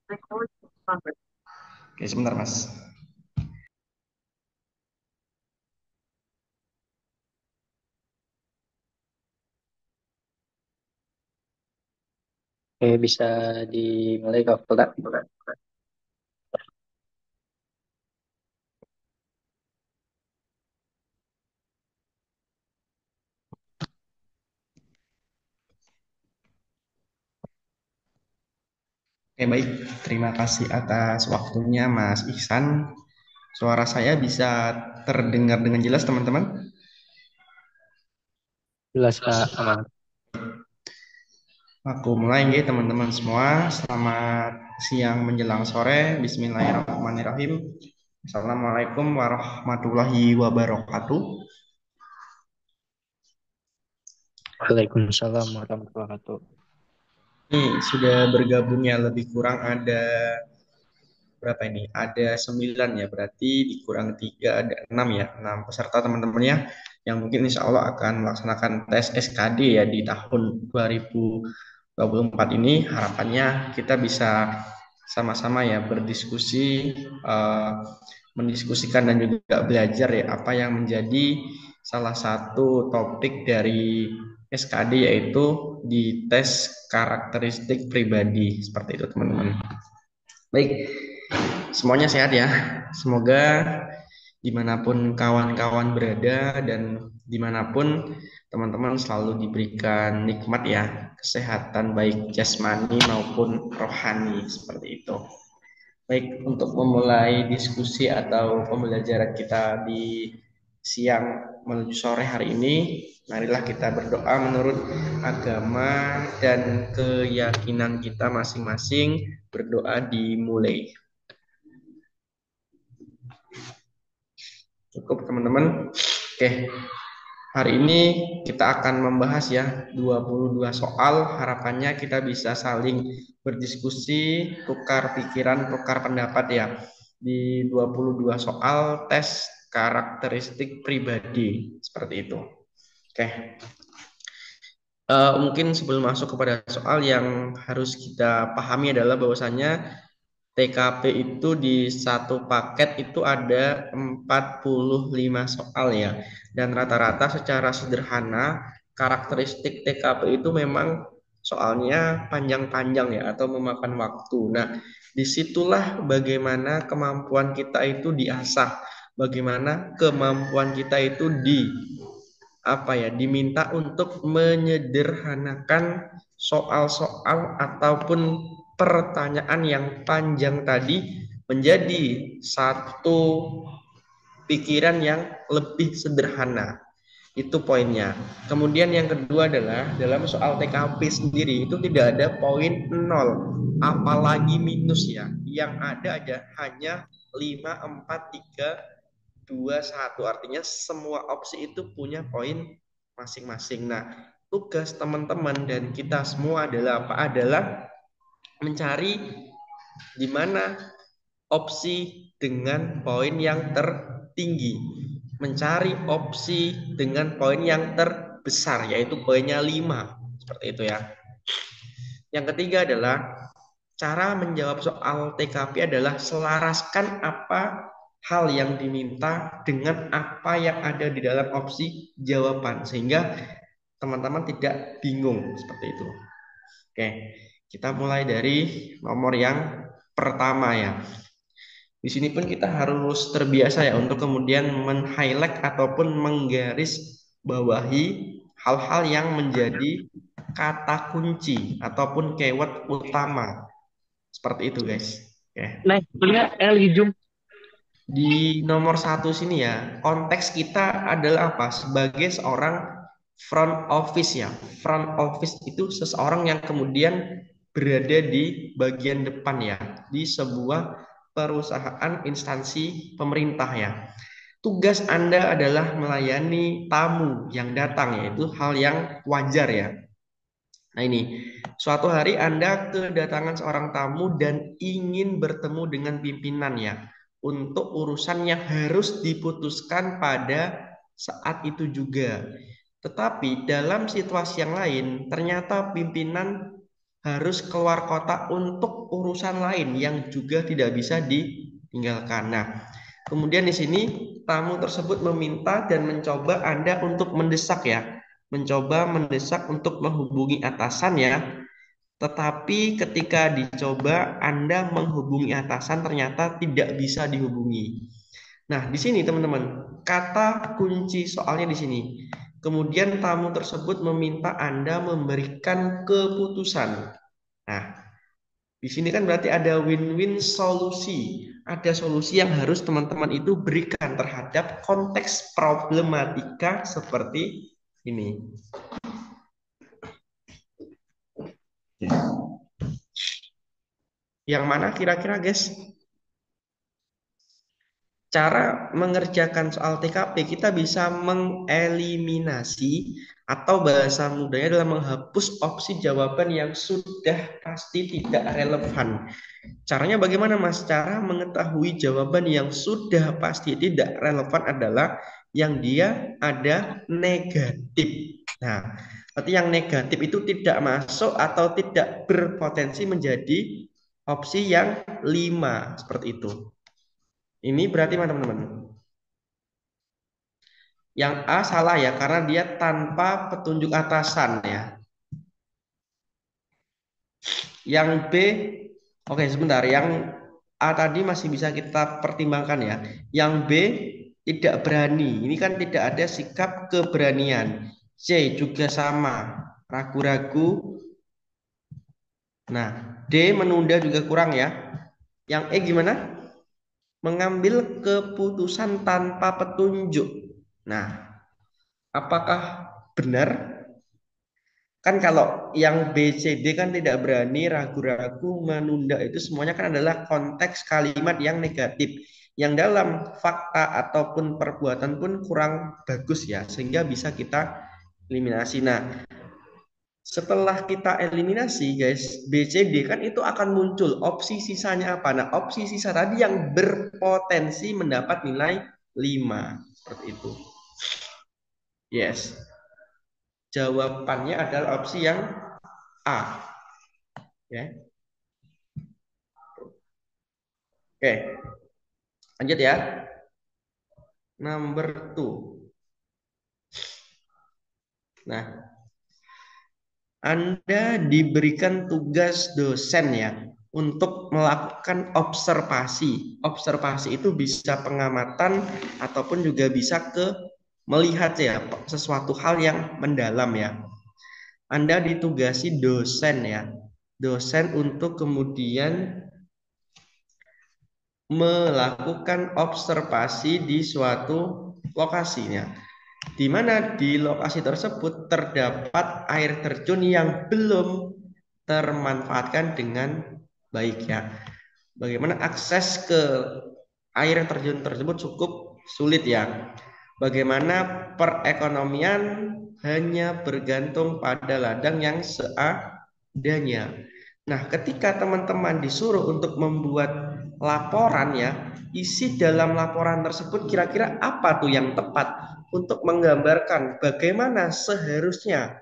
Oke, sebentar Mas. Oke, bisa dimulai Kak Fulda. Oke, baik. Terima kasih atas waktunya Mas Ihsan. Suara saya bisa terdengar dengan jelas, teman-teman? Jelas Kak, aman. Aku mulai nggih, teman-teman semua. Selamat siang menjelang sore. Bismillahirrahmanirrahim. Assalamualaikum warahmatullahi wabarakatuh. Waalaikumsalam warahmatullahi wabarakatuh. Ini sudah bergabungnya lebih kurang ada berapa ini? Ada 9 ya, berarti dikurang 3 ada 6 ya, 6 peserta teman-teman ya, yang mungkin insya Allah akan melaksanakan tes SKD ya di tahun 2024 ini. Harapannya kita bisa sama-sama ya berdiskusi, mendiskusikan dan juga belajar ya apa yang menjadi salah satu topik dari SKD yaitu di tes karakteristik pribadi seperti itu teman-teman. Baik, semuanya sehat ya. Semoga dimanapun kawan-kawan berada dan dimanapun teman-teman selalu diberikan nikmat ya, kesehatan baik jasmani maupun rohani seperti itu. Baik, untuk memulai diskusi atau pembelajaran kita di siang menuju sore hari ini, marilah kita berdoa menurut agama dan keyakinan kita masing-masing. Berdoa dimulai. Cukup teman-teman. Oke, hari ini kita akan membahas ya 22 soal. Harapannya kita bisa saling berdiskusi, tukar pikiran, tukar pendapat ya di 22 soal tes karakteristik pribadi seperti itu. Oke. Mungkin sebelum masuk kepada soal yang harus kita pahami adalah bahwasannya TKP itu di satu paket itu ada 45 soal ya. Dan rata-rata secara sederhana karakteristik TKP itu memang soalnya panjang-panjang ya atau memakan waktu. Nah, disitulah bagaimana kemampuan kita itu diasah, bagaimana kemampuan kita itu diminta untuk menyederhanakan soal-soal ataupun pertanyaan yang panjang tadi menjadi satu pikiran yang lebih sederhana. Itu poinnya. Kemudian yang kedua adalah dalam soal TKP sendiri itu tidak ada poin nol, apalagi minus ya. Yang ada hanya 5 4 3 2 1. Artinya semua opsi itu punya poin masing-masing. Nah, tugas teman-teman dan kita semua adalah apa? Adalah mencari di mana opsi dengan poin yang tertinggi, mencari opsi dengan poin yang terbesar, yaitu poinnya 5. Seperti itu ya. Yang ketiga adalah cara menjawab soal TKP adalah selaraskan apa hal yang diminta dengan apa yang ada di dalam opsi jawaban, sehingga teman-teman tidak bingung seperti itu. Oke, kita mulai dari nomor yang pertama ya. Di sini pun kita harus terbiasa ya untuk kemudian men-highlight ataupun menggaris bawahi hal-hal yang menjadi kata kunci ataupun keyword utama. Seperti itu guys. Oke. Nah, punya Elijum. Di nomor satu sini ya, konteks kita adalah apa? Sebagai seorang front office ya. Front office itu seseorang yang kemudian berada di bagian depan ya, di sebuah perusahaan instansi pemerintah ya. Tugas Anda adalah melayani tamu yang datang, yaitu hal yang wajar ya. Nah ini, suatu hari Anda kedatangan seorang tamu dan ingin bertemu dengan pimpinannya untuk urusan yang harus diputuskan pada saat itu juga. Tetapi dalam situasi yang lain, ternyata pimpinan harus keluar kota untuk urusan lain yang juga tidak bisa ditinggalkan. Nah, kemudian di sini tamu tersebut meminta dan mencoba Anda untuk mendesak ya, mencoba mendesak untuk menghubungi atasannya, tetapi ketika dicoba Anda menghubungi atasan ternyata tidak bisa dihubungi. Nah, di sini teman-teman, kata kunci soalnya di sini. Kemudian tamu tersebut meminta Anda memberikan keputusan. Nah, di sini kan berarti ada win-win solusi. Ada solusi yang harus teman-teman itu berikan terhadap konteks problematika seperti ini. Yang mana kira-kira guys? Cara mengerjakan soal TKP kita bisa mengeliminasi atau bahasa mudanya adalah menghapus opsi jawaban yang sudah pasti tidak relevan. Caranya bagaimana Mas? Cara mengetahui jawaban yang sudah pasti tidak relevan adalah yang dia ada negatif. Nah, berarti yang negatif itu tidak masuk atau tidak berpotensi menjadi opsi yang 5 seperti itu. Ini berarti mana teman-teman? Yang A salah ya karena dia tanpa petunjuk atasan ya. Yang B, oke sebentar, yang A tadi masih bisa kita pertimbangkan ya. Yang B tidak berani. Ini kan tidak ada sikap keberanian. C juga sama, ragu-ragu. Nah, D menunda juga kurang ya. Yang E gimana? Mengambil keputusan tanpa petunjuk. Nah, apakah benar? Kan kalau yang B, C, D kan tidak berani, ragu-ragu, menunda itu semuanya kan adalah konteks kalimat yang negatif. Yang dalam fakta ataupun perbuatan pun kurang bagus ya, sehingga bisa kita eliminasi. Nah, setelah kita eliminasi guys, B, C, D kan itu akan muncul opsi sisanya apa? Nah, opsi sisa tadi yang berpotensi mendapat nilai 5. Seperti itu. Yes. Jawabannya adalah opsi yang A. Ya. Oke, lanjut ya. Number 2. Nah, Anda diberikan tugas dosen ya untuk melakukan observasi. Observasi itu bisa pengamatan ataupun juga bisa ke melihat ya sesuatu hal yang mendalam ya. Anda ditugasi dosen ya. Dosen untuk kemudian melakukan observasi di suatu lokasinya, di mana di lokasi tersebut terdapat air terjun yang belum termanfaatkan dengan baik ya. Bagaimana akses ke air terjun tersebut cukup sulit ya. Bagaimana perekonomian hanya bergantung pada ladang yang seadanya. Nah, ketika teman-teman disuruh untuk membuat laporan ya, isi dalam laporan tersebut kira-kira apa tuh yang tepat untuk menggambarkan bagaimana seharusnya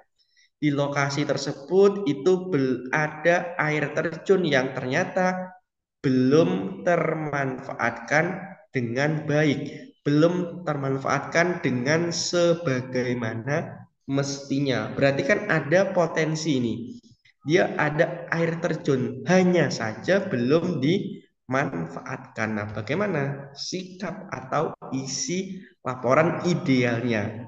di lokasi tersebut itu ada air terjun yang ternyata belum termanfaatkan dengan baik, belum termanfaatkan dengan sebagaimana mestinya. Berarti kan ada potensi ini. Dia ada air terjun, hanya saja belum dimanfaatkan. Nah, bagaimana sikap atau isi laporan idealnya?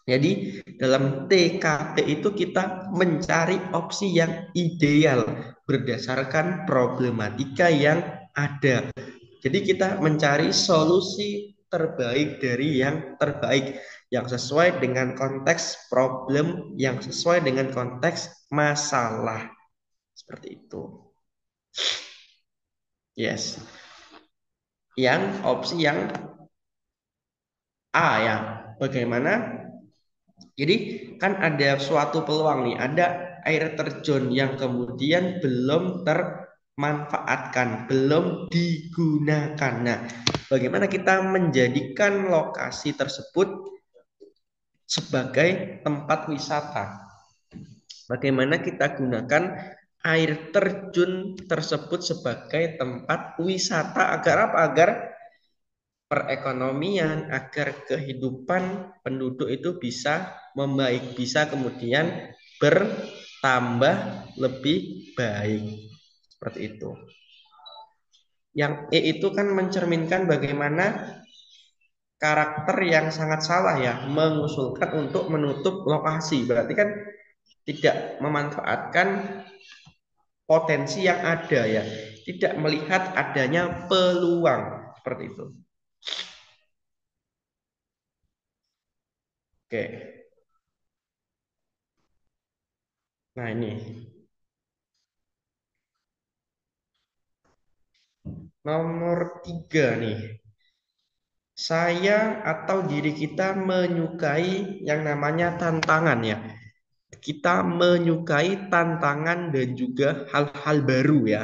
Jadi dalam TKP itu kita mencari opsi yang ideal berdasarkan problematika yang ada. Jadi kita mencari solusi terbaik dari yang terbaik yang sesuai dengan konteks problem, yang sesuai dengan konteks masalah. Seperti itu. Yes. Yang opsi yang A ya. Bagaimana? Jadi kan ada suatu peluang nih, ada air terjun yang kemudian belum termanfaatkan, belum digunakan. Nah, bagaimana kita menjadikan lokasi tersebut sebagai tempat wisata? Bagaimana kita gunakan air terjun tersebut sebagai tempat wisata agar apa? Agar perekonomian, agar kehidupan penduduk itu bisa membaik, bisa kemudian bertambah lebih baik. Seperti itu. Yang E itu kan mencerminkan bagaimana karakter yang sangat salah ya, mengusulkan untuk menutup lokasi. Berarti kan tidak memanfaatkan potensi yang ada ya, tidak melihat adanya peluang seperti itu. Oke, nah ini nomor 3 nih. Saya atau diri kita menyukai yang namanya tantangan ya. Kita menyukai tantangan dan juga hal-hal baru ya,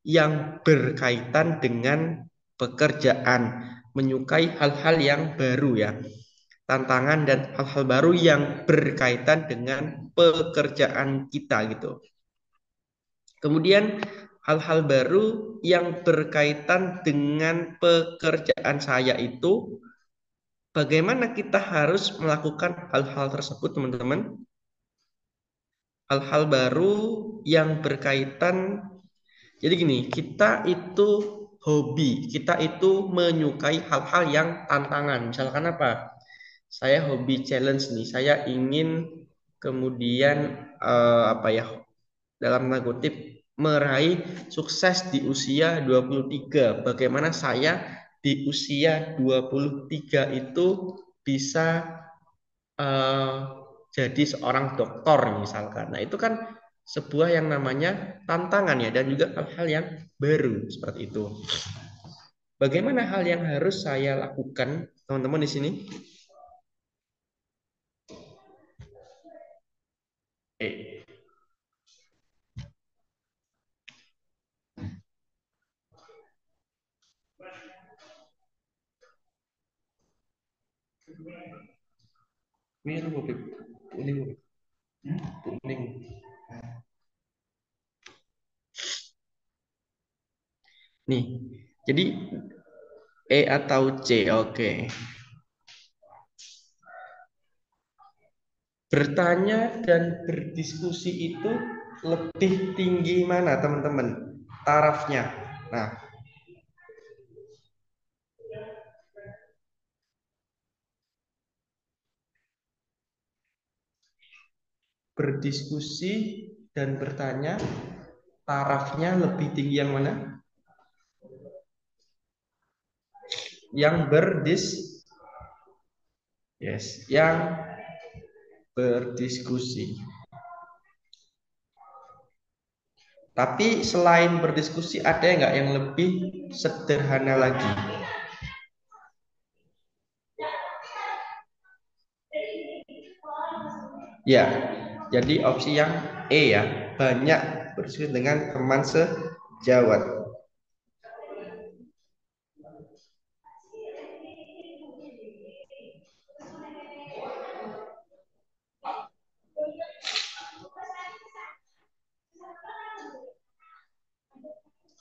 yang berkaitan dengan pekerjaan, menyukai hal-hal yang baru ya, tantangan dan hal-hal baru yang berkaitan dengan pekerjaan kita gitu. Kemudian hal-hal baru yang berkaitan dengan pekerjaan saya itu, bagaimana kita harus melakukan hal-hal tersebut, teman-teman? Hal-hal baru yang berkaitan. Jadi gini, kita itu hobi, kita itu menyukai hal-hal yang tantangan. Misalkan apa? Saya hobi challenge nih, saya ingin kemudian apa ya, dalam tanda kutip meraih sukses di usia 23. Bagaimana saya di usia 23 itu bisa eh, jadi seorang dokter misalkan. Nah, itu kan sebuah yang namanya tantangan ya, dan juga hal-hal yang baru seperti itu. Bagaimana hal yang harus saya lakukan, teman-teman di sini? Eh, Biru, kuning, kuning. Nih, jadi E atau C, oke. Bertanya dan berdiskusi itu lebih tinggi mana, teman-teman? Tarafnya. Nah, berdiskusi dan bertanya, tarafnya lebih tinggi yang mana? Yang yang berdiskusi. Tapi selain berdiskusi ada nggak yang lebih sederhana lagi? Ya, jadi opsi yang E ya, banyak berdiskusi dengan teman sejawat.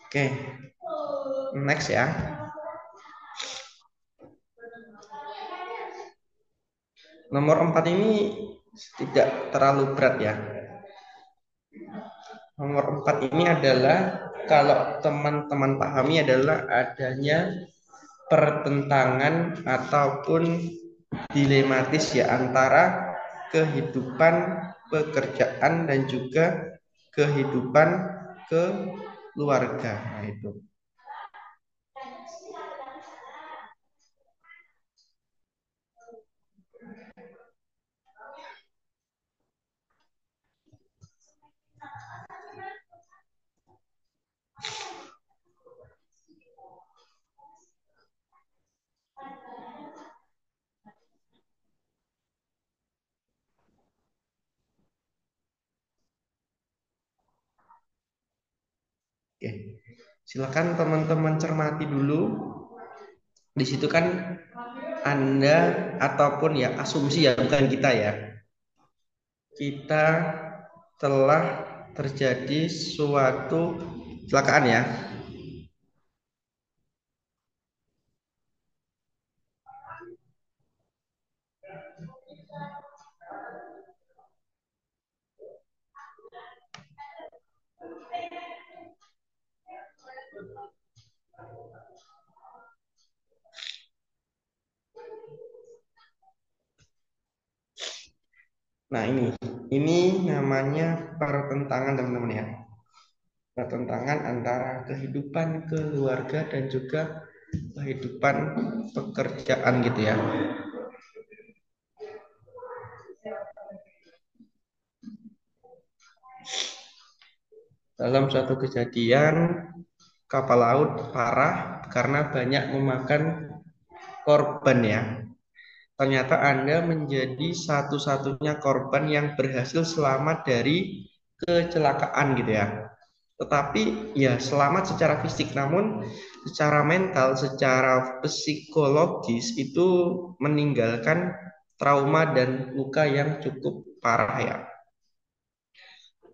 Oke, next ya. Nomor 4 ini tidak terlalu berat ya. Nomor 4 ini adalah, kalau teman-teman pahami, adalah adanya pertentangan ataupun dilematis ya, antara kehidupan pekerjaan dan juga kehidupan keluarga. Nah, itu. Oke. Silakan teman-teman cermati dulu. Di situ kan Anda, ataupun ya asumsi ya, bukan kita ya. Kita telah terjadi suatu kecelakaan ya. Nah, ini namanya pertentangan teman-teman ya. Pertentangan antara kehidupan keluarga dan juga kehidupan pekerjaan gitu ya. Dalam suatu kejadian kapal laut parah karena banyak memakan korban ya. Ternyata Anda menjadi satu-satunya korban yang berhasil selamat dari kecelakaan gitu ya. Tetapi ya selamat secara fisik, namun secara mental, secara psikologis itu meninggalkan trauma dan luka yang cukup parah ya.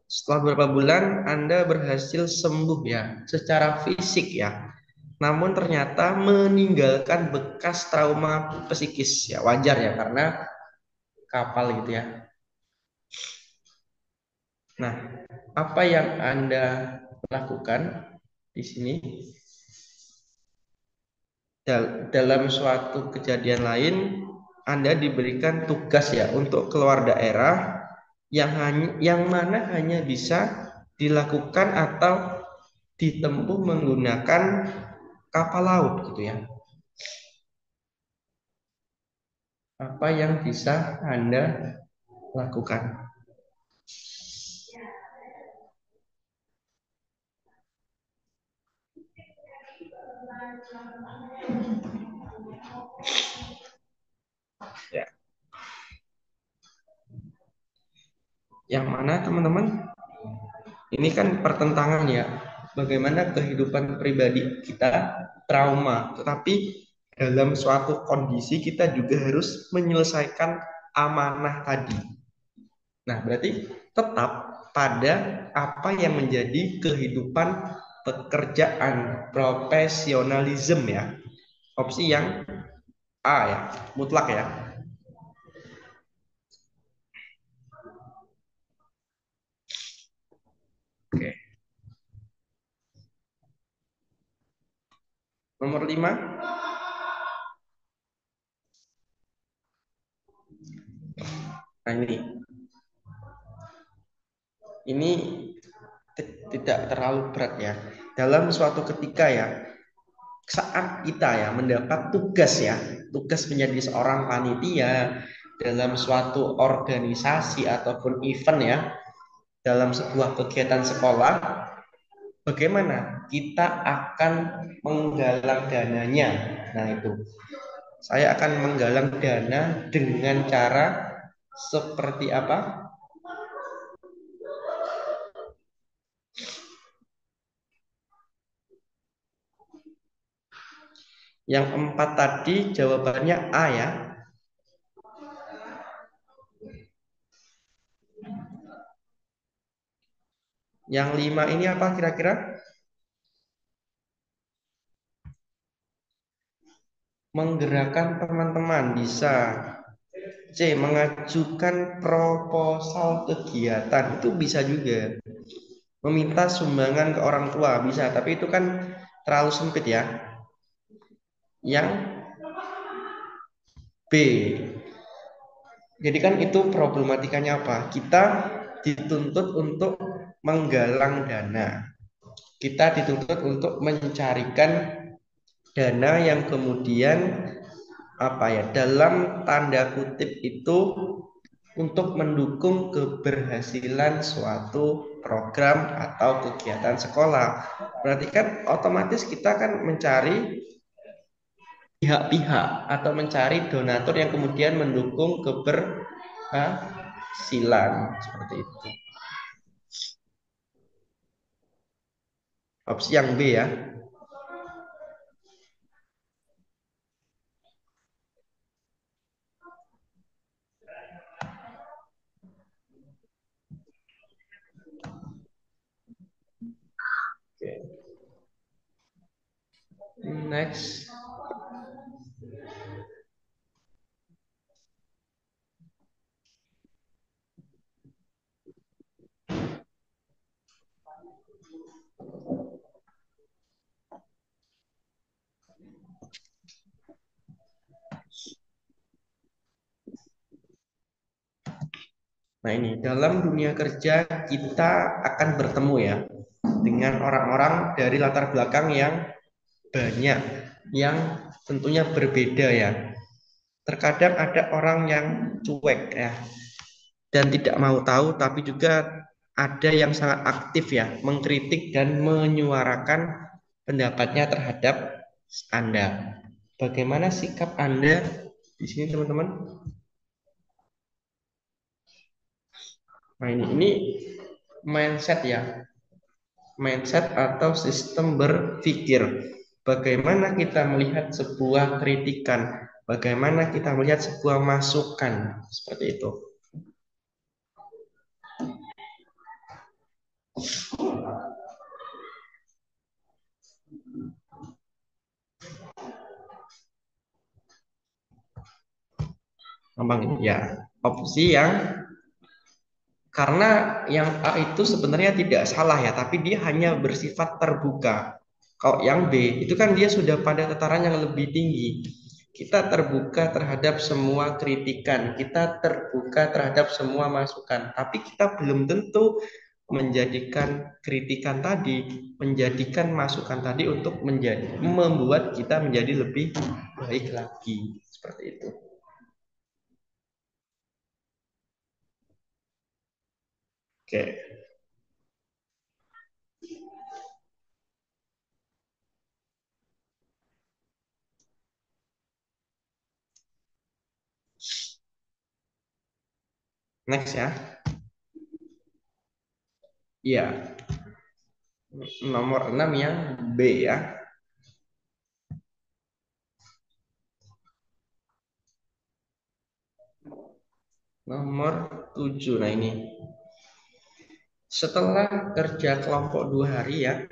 Setelah beberapa bulan Anda berhasil sembuh ya, secara fisik ya. Namun ternyata meninggalkan bekas trauma psikis ya, wajar ya karena kapal gitu ya. Nah, apa yang Anda lakukan di sini? Dalam suatu kejadian lain, Anda diberikan tugas ya untuk keluar daerah yang mana hanya bisa dilakukan atau ditempuh menggunakan kapal laut gitu ya. Apa yang bisa Anda lakukan? Ya, yang mana teman-teman? Ini kan pertentangan ya. Bagaimana kehidupan pribadi kita trauma, tetapi dalam suatu kondisi kita juga harus menyelesaikan amanah tadi. Nah, berarti tetap pada apa yang menjadi kehidupan pekerjaan, profesionalisme ya. Opsi yang A ya, mutlak ya. Oke. Nomor 5. Nah, ini tidak terlalu berat ya. Dalam suatu ketika ya, saat kita ya mendapat tugas ya, tugas menjadi seorang panitia dalam suatu organisasi ataupun event ya, dalam sebuah kegiatan sekolah, bagaimana kita akan menggalang dananya. Nah, itu saya akan menggalang dana dengan cara seperti apa? Yang 4 tadi jawabannya A ya. Yang 5 ini apa kira-kira? Menggerakkan teman-teman bisa. C. Mengajukan proposal kegiatan itu bisa juga. Meminta sumbangan ke orang tua bisa, tapi itu kan terlalu sempit ya. Yang B. Jadi kan itu problematikanya apa? Kita dituntut untuk menggalang dana. Kita dituntut untuk mencarikan dana yang kemudian apa ya? Dalam tanda kutip itu untuk mendukung keberhasilan suatu program atau kegiatan sekolah. Berarti kan otomatis kita kan mencari pihak-pihak atau mencari donatur yang kemudian mendukung keberhasilan seperti itu. Opsi yang B ya. Next. Nah ini, dalam dunia kerja kita akan bertemu ya dengan orang-orang dari latar belakang yang banyak, yang tentunya berbeda ya. Terkadang ada orang yang cuek ya dan tidak mau tahu, tapi juga ada yang sangat aktif ya, mengkritik dan menyuarakan pendapatnya terhadap Anda. Bagaimana sikap Anda di sini teman-teman? Nah ini mindset ya, mindset atau sistem berpikir. Bagaimana kita melihat sebuah kritikan, bagaimana kita melihat sebuah masukan, seperti itu. Gampang ya. Opsi yang karena yang A itu sebenarnya tidak salah ya, tapi dia hanya bersifat terbuka. Kalau yang B itu kan dia sudah pada tataran yang lebih tinggi. Kita terbuka terhadap semua kritikan, kita terbuka terhadap semua masukan, tapi kita belum tentu menjadikan kritikan tadi, menjadikan masukan tadi untuk membuat kita menjadi lebih baik lagi. Seperti itu. Oke, next ya. Iya, nomor 6 yang B ya. Nomor 7. Nah ini. Setelah kerja kelompok 2 hari ya,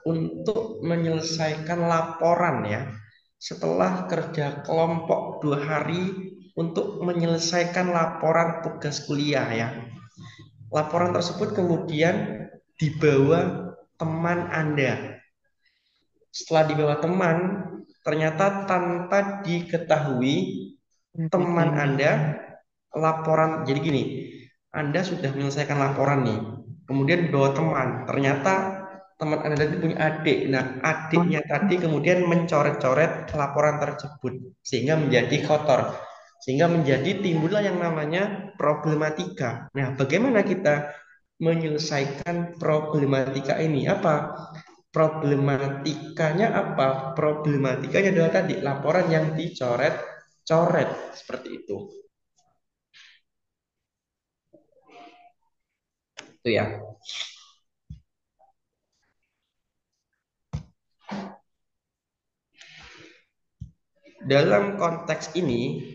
untuk menyelesaikan laporan ya. Setelah kerja kelompok 2 hari untuk menyelesaikan laporan tugas kuliah ya. Laporan tersebut kemudian dibawa teman Anda. Setelah dibawa teman, ternyata tanpa diketahui teman Anda laporan. Jadi gini, Anda sudah menyelesaikan laporan nih, kemudian dibawa teman, ternyata teman Anda tadi punya adik. Nah, adiknya tadi kemudian mencoret-coret laporan tersebut sehingga menjadi kotor, sehingga menjadi timbullah yang namanya problematika. Nah, bagaimana kita menyelesaikan problematika ini? Apa problematikanya? Apa problematikanya adalah tadi laporan yang dicoret-coret seperti itu. Itu ya. Dalam konteks ini,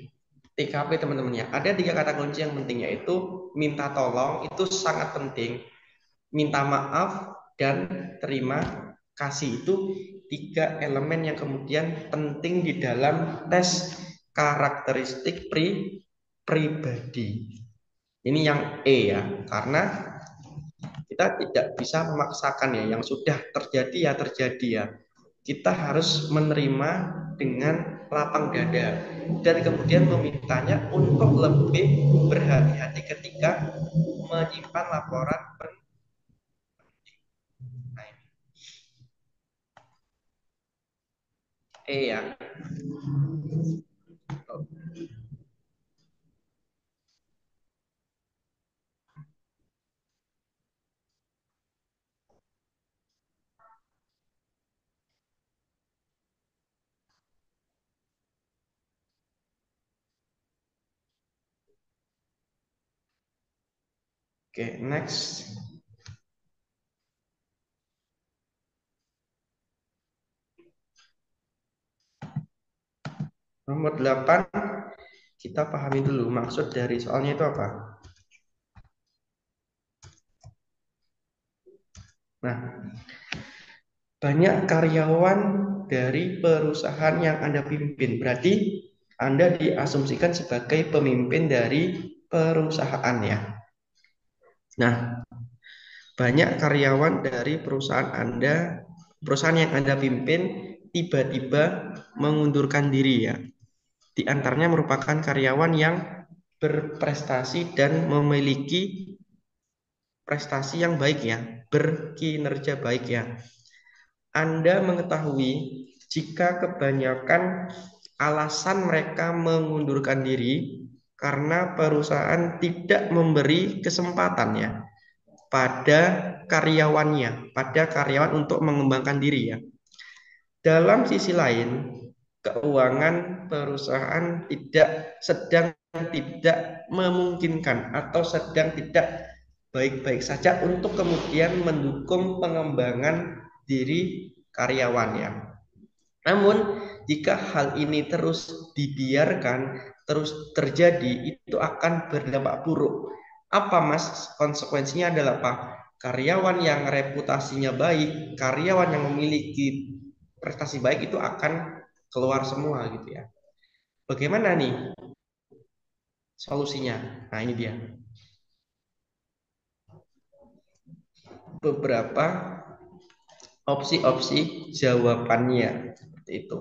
TKP teman-teman ya, ada 3 kata kunci yang penting, yaitu minta tolong, itu sangat penting, minta maaf, dan terima kasih. Itu 3 elemen yang kemudian penting di dalam tes karakteristik pribadi. Ini yang E ya, karena kita tidak bisa memaksakan ya, yang sudah terjadi ya terjadi ya. Kita harus menerima dengan lapang dada dan kemudian memintanya untuk lebih berhati-hati ketika menyimpan laporan penting. Ya. Oke, next. Nomor 8, kita pahami dulu maksud dari soalnya itu apa. Nah, banyak karyawan dari perusahaan yang Anda pimpin. Berarti Anda diasumsikan sebagai pemimpin dari perusahaan ya. Nah, banyak karyawan dari perusahaan Anda, perusahaan yang Anda pimpin tiba-tiba mengundurkan diri ya. Di antaranya merupakan karyawan yang berprestasi dan memiliki prestasi yang baik ya, berkinerja baik ya. Anda mengetahui jika kebanyakan alasan mereka mengundurkan diri karena perusahaan tidak memberi kesempatan ya pada pada karyawan untuk mengembangkan diri ya. Dalam sisi lain, keuangan perusahaan sedang tidak memungkinkan atau sedang tidak baik-baik saja untuk kemudian mendukung pengembangan diri karyawannya. Namun, jika hal ini terus dibiarkan, terus terjadi, itu akan berdampak buruk. Apa Mas? Konsekuensinya adalah apa? Karyawan yang reputasinya baik, karyawan yang memiliki prestasi baik itu akan keluar semua gitu ya. Bagaimana nih solusinya? Nah, ini dia. Beberapa opsi-opsi jawabannya seperti itu.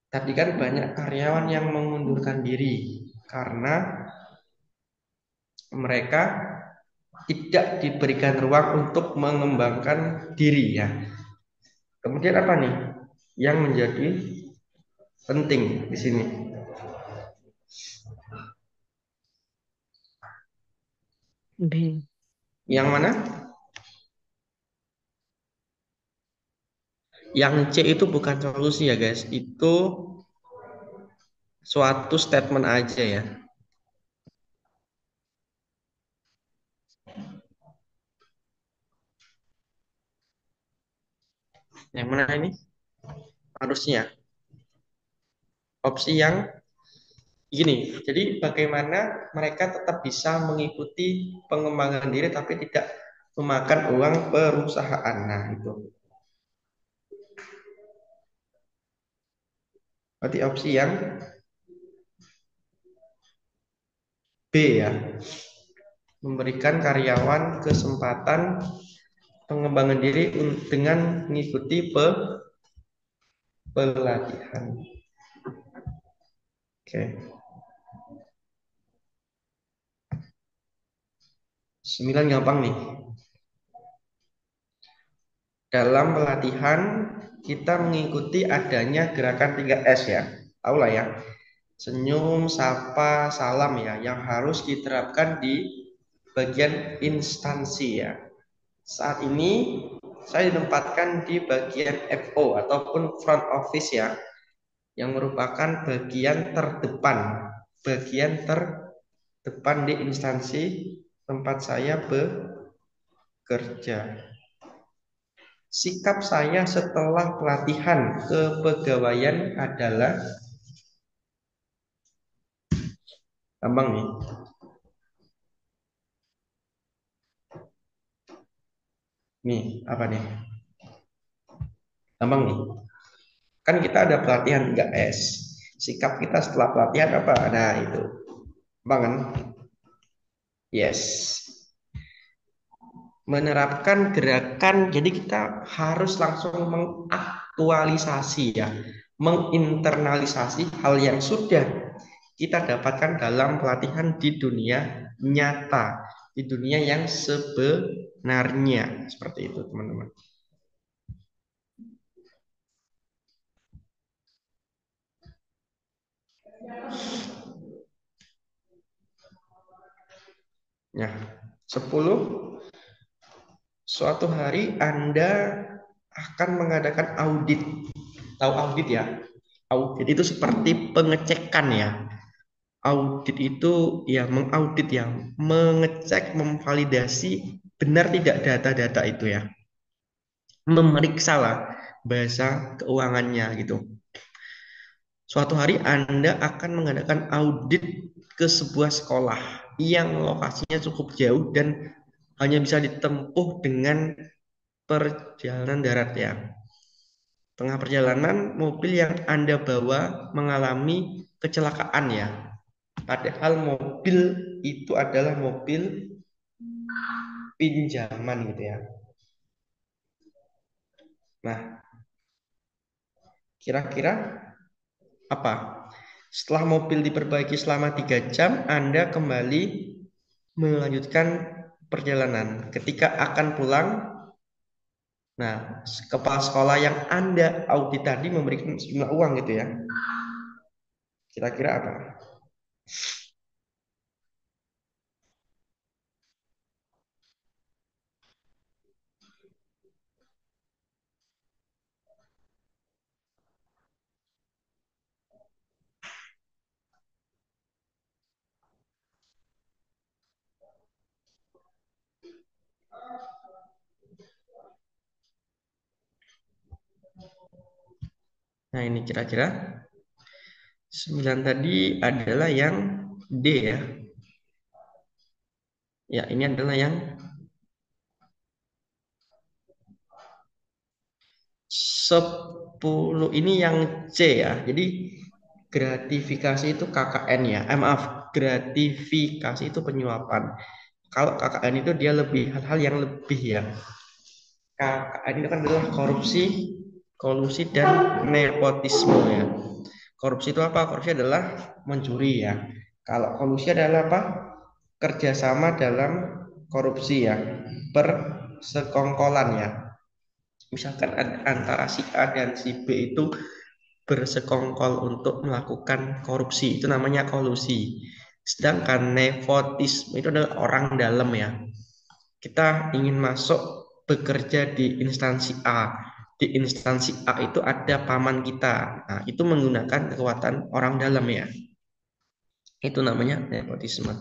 Tadi kan banyak karyawan yang mengundurkan diri karena mereka tidak diberikan ruang untuk mengembangkan diri ya. Kemudian apa nih yang menjadi penting di sini? B. Yang mana? Yang C itu bukan solusi ya guys, itu suatu statement aja ya. Yang mana ini? Harusnya opsi yang gini. Jadi bagaimana mereka tetap bisa mengikuti pengembangan diri tapi tidak memakan uang perusahaan. Nah, itu. Berarti opsi yang B ya. Memberikan karyawan kesempatan pengembangan diri dengan mengikuti pelatihan. Oke. 9 gampang nih. Dalam pelatihan kita mengikuti adanya gerakan 3S ya. Tahu lah ya. Senyum, sapa, salam ya yang harus diterapkan di bagian instansi ya. Saat ini saya ditempatkan di bagian FO ataupun front office ya, yang merupakan bagian terdepan di instansi tempat saya bekerja. Sikap saya setelah pelatihan kepegawaian adalah gampang nih. Nih, apa nih? Gampang nih. Kan kita ada pelatihan 3S. Sikap kita setelah pelatihan apa? Nah, itu. Gampang kan? Yes. Menerapkan gerakan, jadi kita harus langsung mengaktualisasi ya, menginternalisasi hal yang sudah kita dapatkan dalam pelatihan di dunia nyata, di dunia yang sebenarnya. Seperti itu teman-teman. Ya, 10. Suatu hari Anda akan mengadakan audit. Tahu audit ya? Audit itu seperti pengecekan ya. Audit itu ya mengaudit ya, mengecek, memvalidasi benar tidak data-data itu ya. Memeriksa lah bahasa keuangannya gitu. Suatu hari Anda akan mengadakan audit ke sebuah sekolah yang lokasinya cukup jauh dan hanya bisa ditempuh dengan perjalanan darat ya. Tengah perjalanan, mobil yang Anda bawa mengalami kecelakaan ya. Padahal mobil itu adalah mobil pinjaman gitu ya. Nah, kira-kira apa? Setelah mobil diperbaiki selama 3 jam, Anda kembali melanjutkan perjalanan. Ketika akan pulang, nah, kepala sekolah yang Anda audit tadi memberikan sejumlah uang gitu ya. Kira-kira apa? Nah, ini kira-kira 9 tadi adalah yang D ya. Ya, ini adalah yang 10 ini yang C ya. Jadi gratifikasi itu KKN ya. Maaf, gratifikasi itu penyuapan. Kalau KKN itu dia lebih hal-hal yang lebih ya. KKN itu kan adalah korupsi, kolusi dan nepotisme ya. Korupsi itu apa? Korupsi adalah mencuri ya. Kalau kolusi adalah apa? Kerjasama dalam korupsi ya. Persekongkolan ya. Misalkan antara si A dan si B itu bersekongkol untuk melakukan korupsi, itu namanya kolusi. Sedangkan nepotisme itu adalah orang dalam ya. Kita ingin masuk bekerja di instansi A. Di instansi A itu ada paman kita. Nah, itu menggunakan kekuatan orang dalam ya. Itu namanya nepotisme.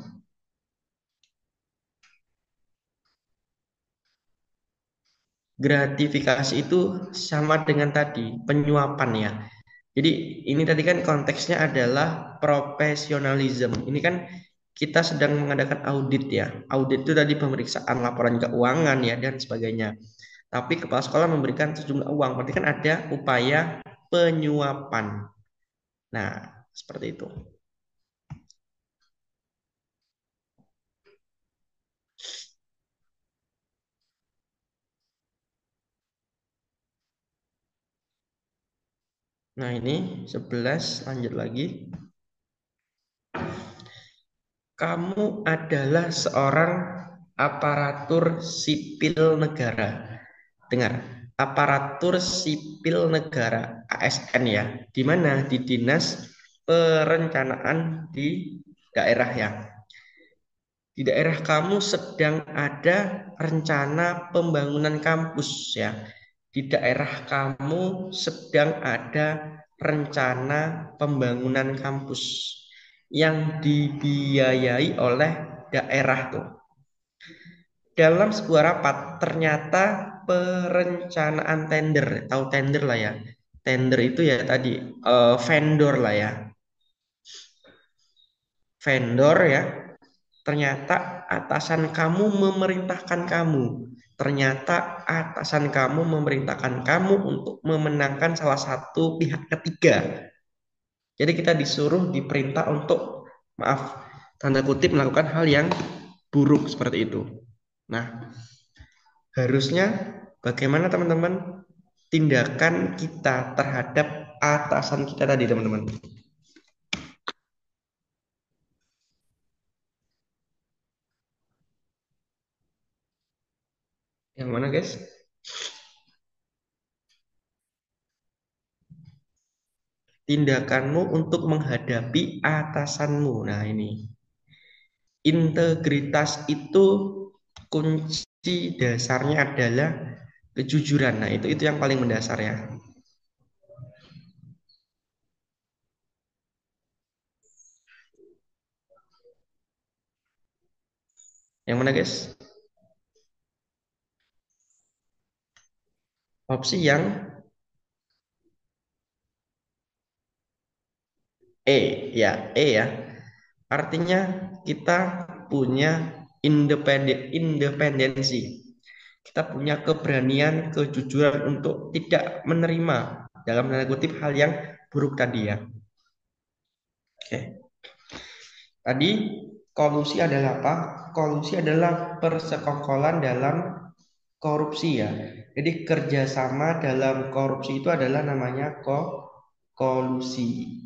Gratifikasi itu sama dengan tadi, penyuapan ya. Jadi ini tadi kan konteksnya adalah profesionalisme. Ini kan kita sedang mengadakan audit ya. Audit itu tadi pemeriksaan laporan keuangan ya dan sebagainya. Tapi kepala sekolah memberikan sejumlah uang. Berarti kan ada upaya penyuapan. Nah, seperti itu. Nah, ini 11 lanjut lagi. Kamu adalah seorang aparatur sipil negara. Dengar, aparatur sipil negara ASN ya, di mana di dinas perencanaan di daerah ya. Di daerah kamu sedang ada rencana pembangunan kampus ya. Di daerah kamu sedang ada rencana pembangunan kampus yang dibiayai oleh daerah tuh. Dalam sebuah rapat ternyata perencanaan tender, tahu tender lah ya. Tender itu ya tadi vendor lah ya. Vendor ya. Ternyata atasan kamu memerintahkan kamu. Ternyata atasan kamu memerintahkan kamu untuk memenangkan salah satu pihak ketiga. Jadi kita disuruh diperintah untuk maaf tanda kutip melakukan hal yang buruk seperti itu. Nah, harusnya bagaimana teman-teman tindakan kita terhadap atasan kita tadi teman-teman? Yang mana guys? Tindakanmu untuk menghadapi atasanmu. Nah, ini. Integritas itu kunci dasarnya adalah kejujuran. Nah, itu yang paling mendasar ya. Yang mana guys? Opsi yang E ya. Artinya kita punya independensi. Kita punya keberanian, kejujuran untuk tidak menerima dalam tanda kutip hal yang buruk tadi ya. Oke. Tadi kolusi adalah apa? Kolusi adalah persekongkolan dalam korupsi ya. Jadi kerjasama dalam korupsi itu adalah namanya kolusi.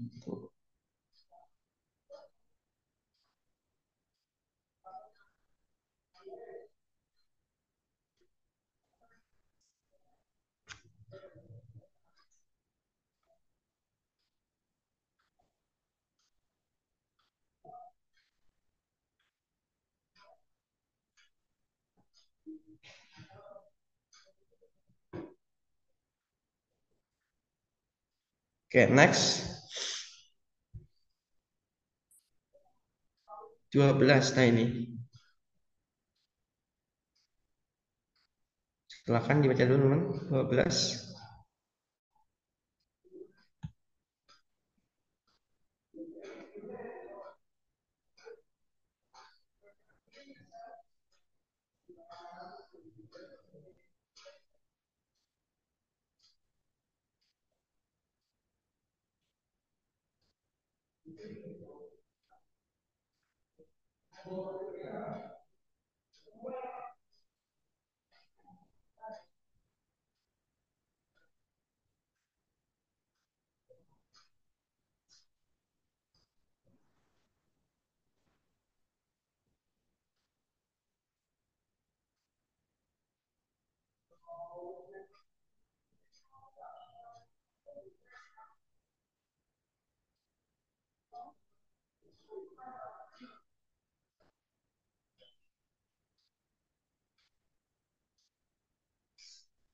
Oke, next. 12. Nah ini. Silakan dibaca dulu teman. 12.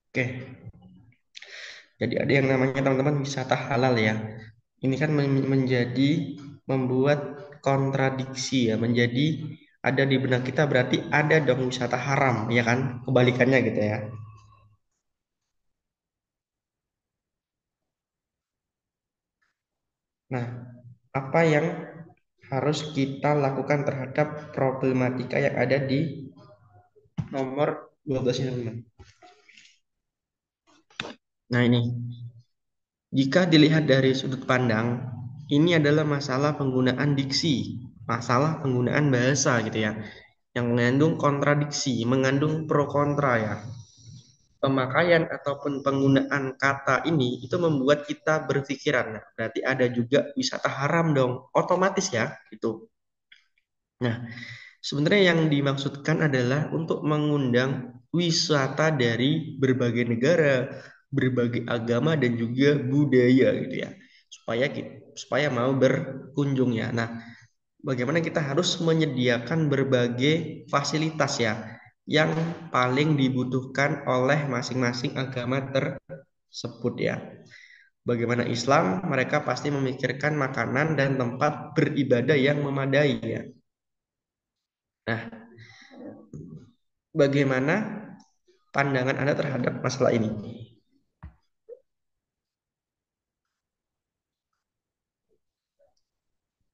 Oke. Jadi ada yang namanya teman-teman wisata halal ya. Ini kan menjadi membuat kontradiksi ya, menjadi ada di benak kita berarti ada dong wisata haram ya kan? Kebalikannya gitu ya. Nah, apa yang harus kita lakukan terhadap problematika yang ada di nomor 12 ini teman-teman? Nah, ini jika dilihat dari sudut pandang, ini adalah masalah penggunaan diksi, masalah penggunaan bahasa gitu ya, yang mengandung kontradiksi, mengandung pro kontra ya. Pemakaian ataupun penggunaan kata ini itu membuat kita berpikiran, nah, berarti ada juga wisata haram dong, otomatis ya, gitu. Nah, sebenarnya yang dimaksudkan adalah untuk mengundang wisata dari berbagai negara, berbagai agama dan juga budaya gitu ya. Supaya mau berkunjung ya. Nah, bagaimana kita harus menyediakan berbagai fasilitas ya yang paling dibutuhkan oleh masing-masing agama tersebut ya. Bagaimana Islam, mereka pasti memikirkan makanan dan tempat beribadah yang memadai ya. Nah, bagaimana pandangan Anda terhadap masalah ini?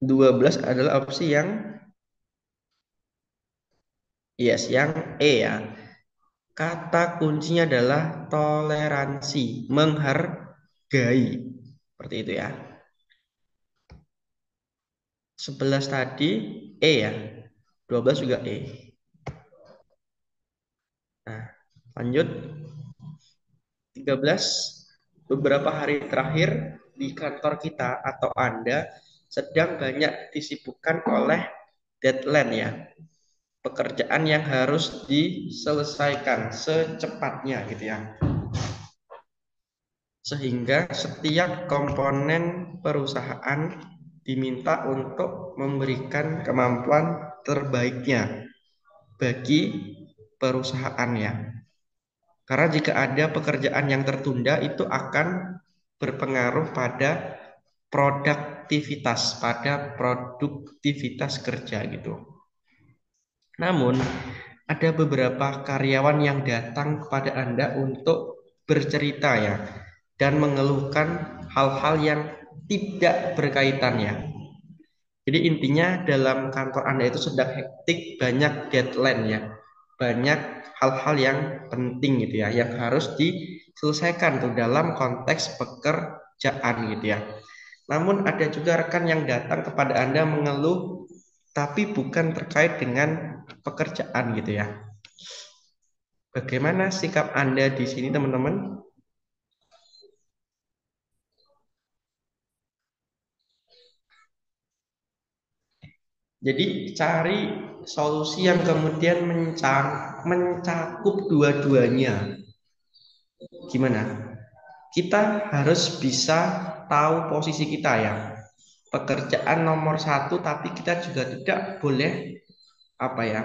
12 adalah opsi yang yes, yang E ya. Kata kuncinya adalah toleransi, menghargai. Seperti itu ya. 11 tadi E ya. 12 juga E. Nah, lanjut. 13. Beberapa hari terakhir di kantor kita atau Anda sedang banyak disibukkan oleh deadline ya. Pekerjaan yang harus diselesaikan secepatnya gitu ya. Sehingga setiap komponen perusahaan diminta untuk memberikan kemampuan terbaiknya bagi perusahaannya. Karena jika ada pekerjaan yang tertunda itu akan berpengaruh pada produktivitas kerja gitu. Namun, ada beberapa karyawan yang datang kepada Anda untuk bercerita ya dan mengeluhkan hal-hal yang tidak berkaitan ya. Jadi intinya dalam kantor Anda itu sedang hektik, banyak deadline ya, banyak hal-hal yang penting gitu ya, yang harus diselesaikan tuh dalam konteks pekerjaan gitu ya. Namun ada juga rekan yang datang kepada Anda mengeluh, tapi bukan terkait dengan pekerjaan gitu ya. Bagaimana sikap Anda di sini teman-teman? Jadi cari solusi yang kemudian mencakup dua-duanya. Gimana? Kita harus bisa tahu posisi kita ya. Pekerjaan nomor satu, tapi kita juga tidak boleh apa ya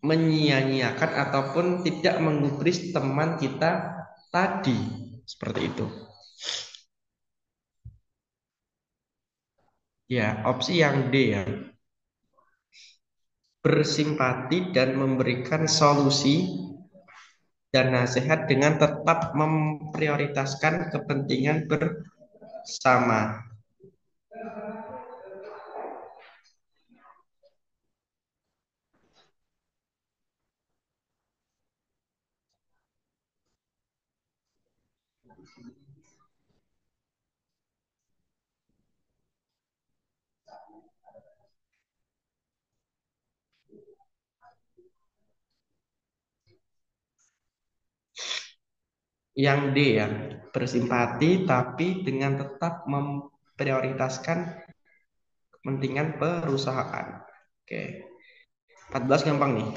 menyia-nyiakan ataupun tidak menggubris teman kita tadi seperti itu. Ya, opsi yang D ya. Bersimpati dan memberikan solusi dan nasihat dengan tetap memprioritaskan kepentingan bersama. Yang D ya, bersimpati tapi dengan tetap memprioritaskan kepentingan perusahaan. Oke, 14 gampang nih.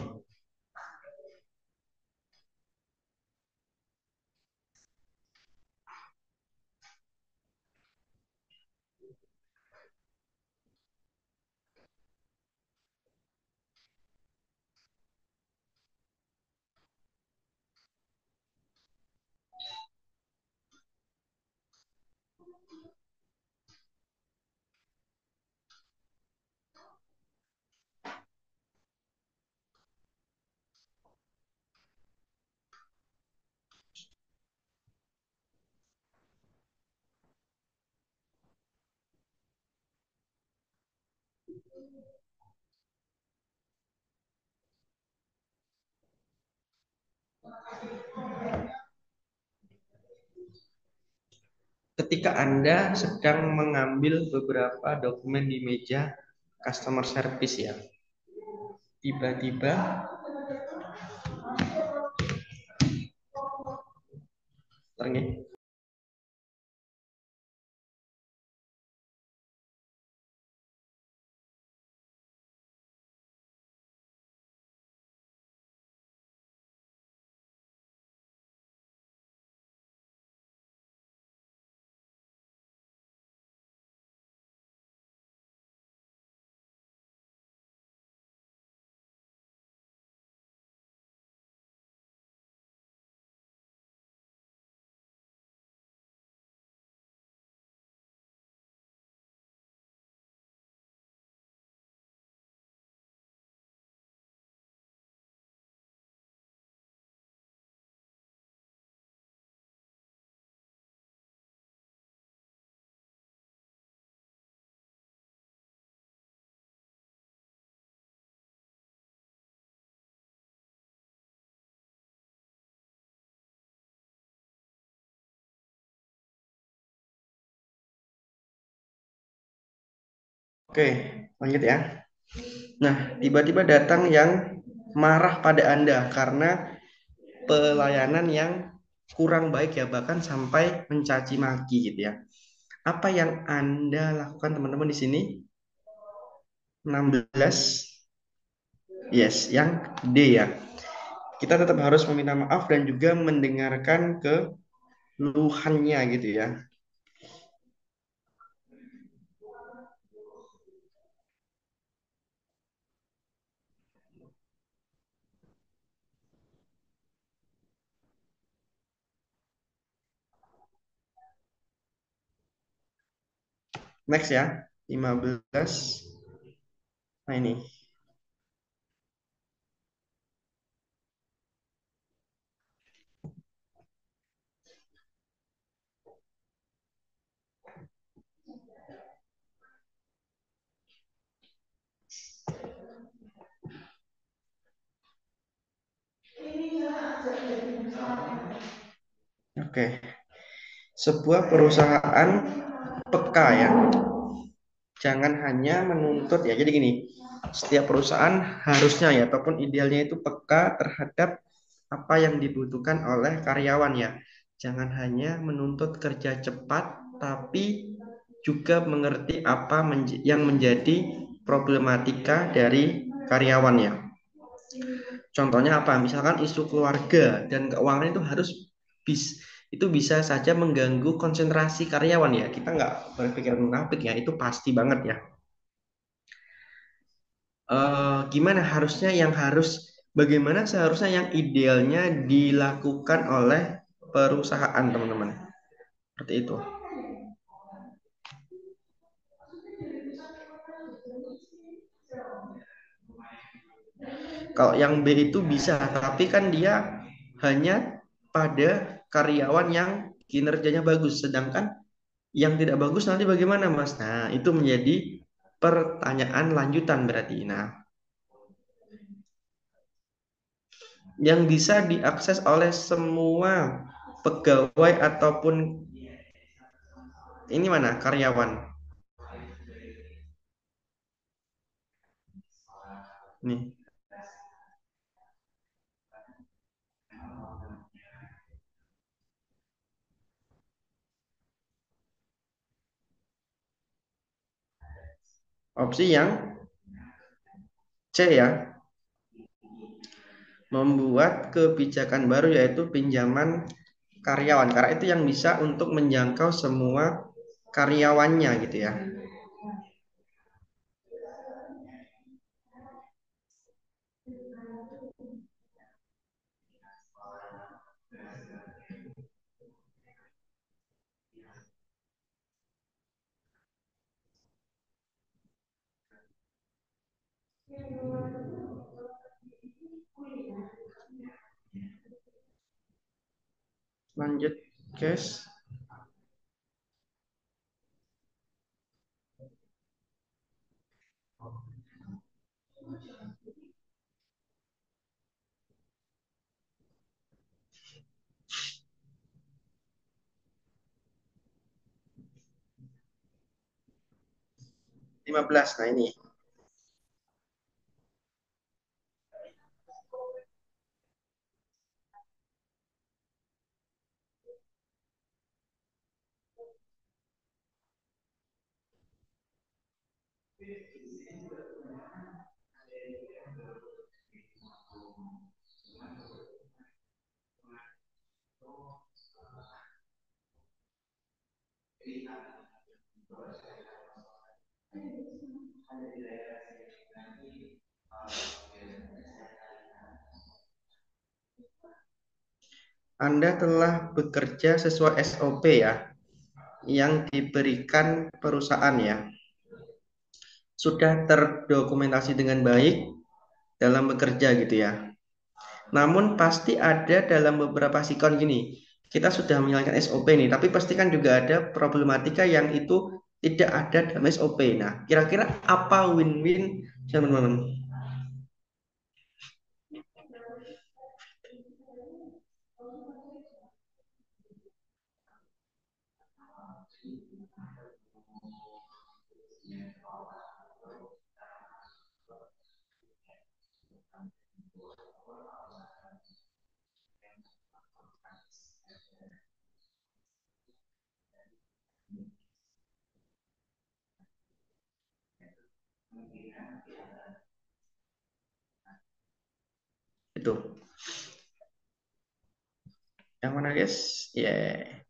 Ketika Anda sedang mengambil beberapa dokumen di meja customer service ya, tiba-tiba ternyata oke, lanjut ya. Nah, tiba-tiba datang yang marah pada Anda karena pelayanan yang kurang baik ya, bahkan sampai mencaci maki gitu ya. Apa yang Anda lakukan teman-teman di sini? 16. Yes, yang D ya. Kita tetap harus meminta maaf dan juga mendengarkan keluhannya gitu ya. Next ya, 15. Nah ini. Oke, sebuah perusahaan peka ya. Jangan hanya menuntut ya. Jadi gini, setiap perusahaan harusnya ya ataupun idealnya itu peka terhadap apa yang dibutuhkan oleh karyawan ya. Jangan hanya menuntut kerja cepat, tapi juga mengerti apa yang menjadi problematika dari karyawannya. Contohnya apa? Misalkan isu keluarga dan keuangan itu harus itu bisa saja mengganggu konsentrasi karyawan ya. Kita nggak berpikir munafik ya, itu pasti banget ya. Gimana harusnya yang harus bagaimana seharusnya yang idealnya dilakukan oleh perusahaan teman-teman seperti itu. Kalau yang B itu bisa tapi kan dia hanya pada karyawan yang kinerjanya bagus sedangkan yang tidak bagus nanti bagaimana Mas? Nah itu menjadi pertanyaan lanjutan berarti. Nah yang bisa diakses oleh semua pegawai ataupun ini mana karyawan nih. Opsi yang C ya, membuat kebijakan baru yaitu pinjaman karyawan. Karena itu yang bisa untuk menjangkau semua karyawannya gitu ya. Lanjut, guys. 15. Nah ini. 'Anda telah bekerja sesuai SOP ya, yang diberikan perusahaan ya. Sudah terdokumentasi dengan baik dalam bekerja gitu ya. Namun pasti ada dalam beberapa sikon gini. Kita sudah menjalankan SOP nih, tapi pasti kan juga ada problematika yang itu tidak ada dalam SOP. Nah, kira-kira apa win-win teman-teman? Itu. Yang mana guys? Ya. Yeah.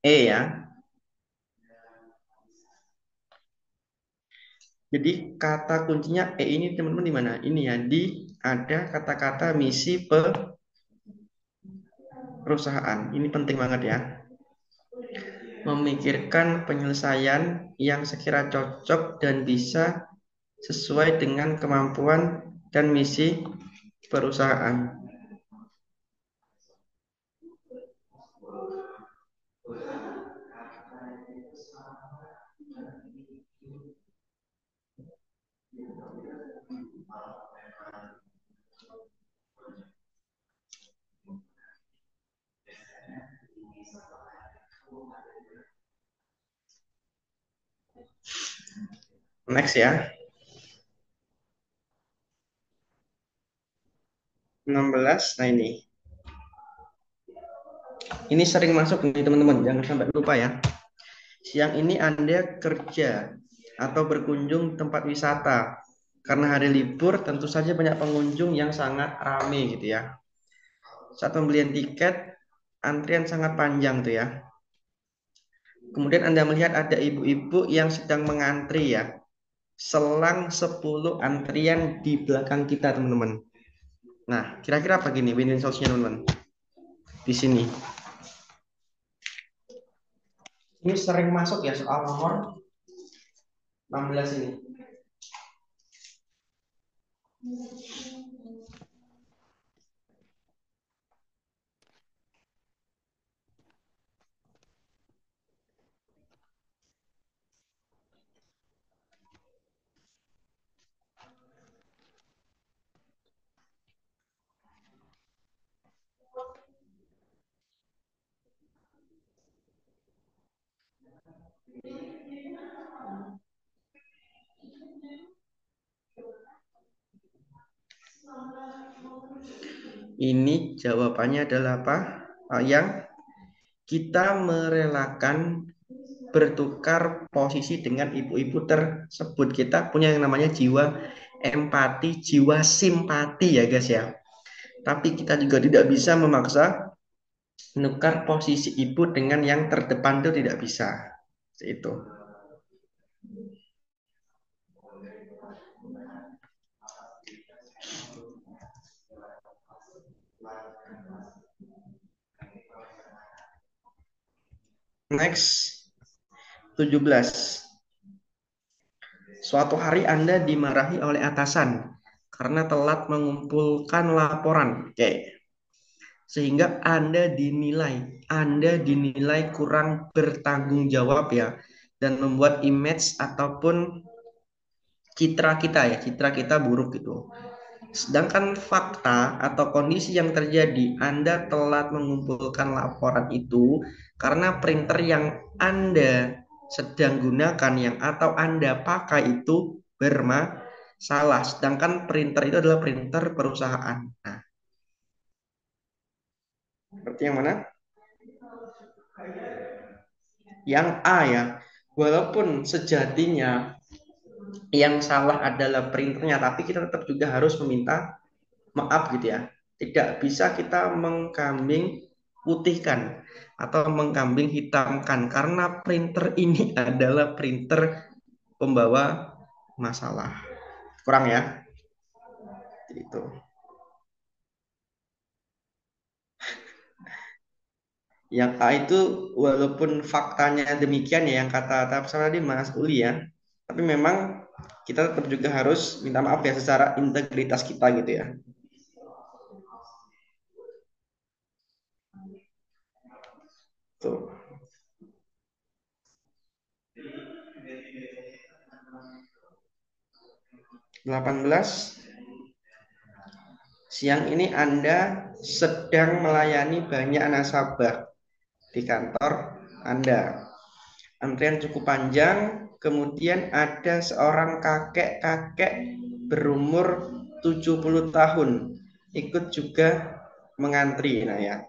E ya. Jadi kata kuncinya E ini teman-teman di mana? Ini ya, di ada kata-kata misi perusahaan. Ini penting banget ya. Memikirkan penyelesaian yang sekira cocok dan bisa sesuai dengan kemampuan dan misi perusahaan. Next ya. 16. Nah ini. Ini sering masuk nih teman-teman, jangan sampai lupa ya. Siang ini Anda kerja atau berkunjung tempat wisata. Karena hari libur, tentu saja banyak pengunjung yang sangat ramai gitu ya. Saat pembelian tiket, antrian sangat panjang tuh ya. Kemudian Anda melihat ada ibu-ibu yang sedang mengantri ya. Selang 10 antrian di belakang kita teman-teman. Nah, kira-kira apa gini win-win solution teman-teman? Di sini. Ini sering masuk ya soal nomor 16 ini. Ini jawabannya adalah apa? Yang kita merelakan bertukar posisi dengan ibu-ibu tersebut. Kita punya yang namanya jiwa empati, jiwa simpati ya guys ya. Tapi kita juga tidak bisa memaksa menukar posisi ibu dengan yang terdepan itu tidak bisa. Itu. Next, 17. Suatu hari Anda dimarahi oleh atasan karena telat mengumpulkan laporan. Oke. Sehingga Anda dinilai kurang bertanggung jawab ya dan membuat image ataupun citra kita buruk gitu. Sedangkan fakta atau kondisi yang terjadi, Anda telat mengumpulkan laporan itu karena printer yang Anda sedang gunakan atau Anda pakai itu bermasalah. Sedangkan printer itu adalah printer perusahaan. Nah, berarti yang mana? Yang A ya. Walaupun sejatinya yang salah adalah printernya, tapi kita tetap juga harus meminta maaf gitu ya. Tidak bisa kita mengkambing putihkan atau mengkambing hitamkan karena printer ini adalah printer pembawa masalah. Kurang ya? Itu. Yang A itu walaupun faktanya demikian ya yang kata tadi Mas Uli ya, tapi memang kita tetap juga harus minta maaf ya secara integritas kita gitu ya. Tuh. 18. Siang ini Anda sedang melayani banyak nasabah di kantor Anda. Antrian cukup panjang, kemudian ada seorang kakek-kakek berumur 70 tahun ikut juga mengantri. Nah ya,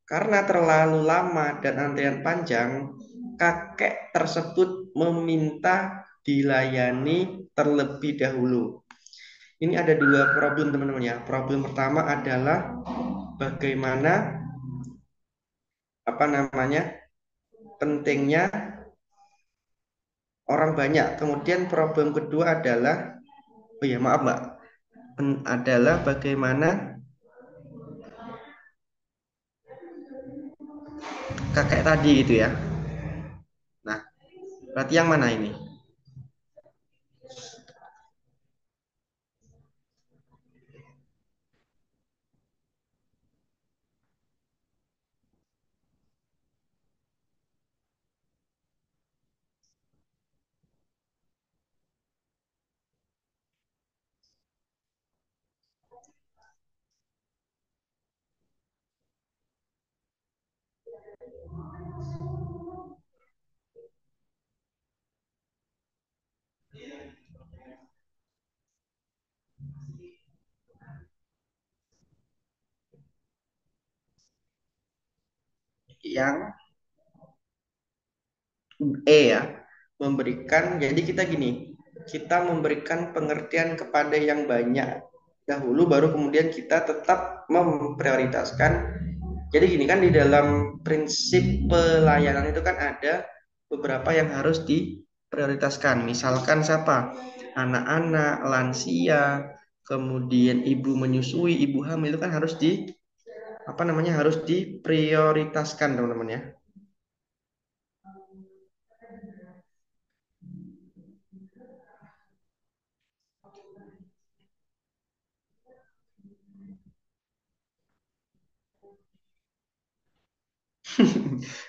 karena terlalu lama dan antrian panjang, kakek tersebut meminta dilayani terlebih dahulu. Ini ada dua problem teman-teman ya. Problem pertama adalah bagaimana apa namanya pentingnya orang banyak. Kemudian problem kedua adalah, oh ya maaf Mbak, adalah bagaimana kakek tadi gitu ya. Nah, berarti yang mana ini? yang E ya, memberikan, jadi kita gini, kita memberikan pengertian kepada yang banyak dahulu, baru kemudian kita tetap memprioritaskan. Jadi gini kan, di dalam prinsip pelayanan itu kan ada beberapa yang harus diprioritaskan. Misalkan siapa? Anak-anak, lansia, kemudian ibu menyusui, ibu hamil itu kan harus harus diprioritaskan teman-teman ya.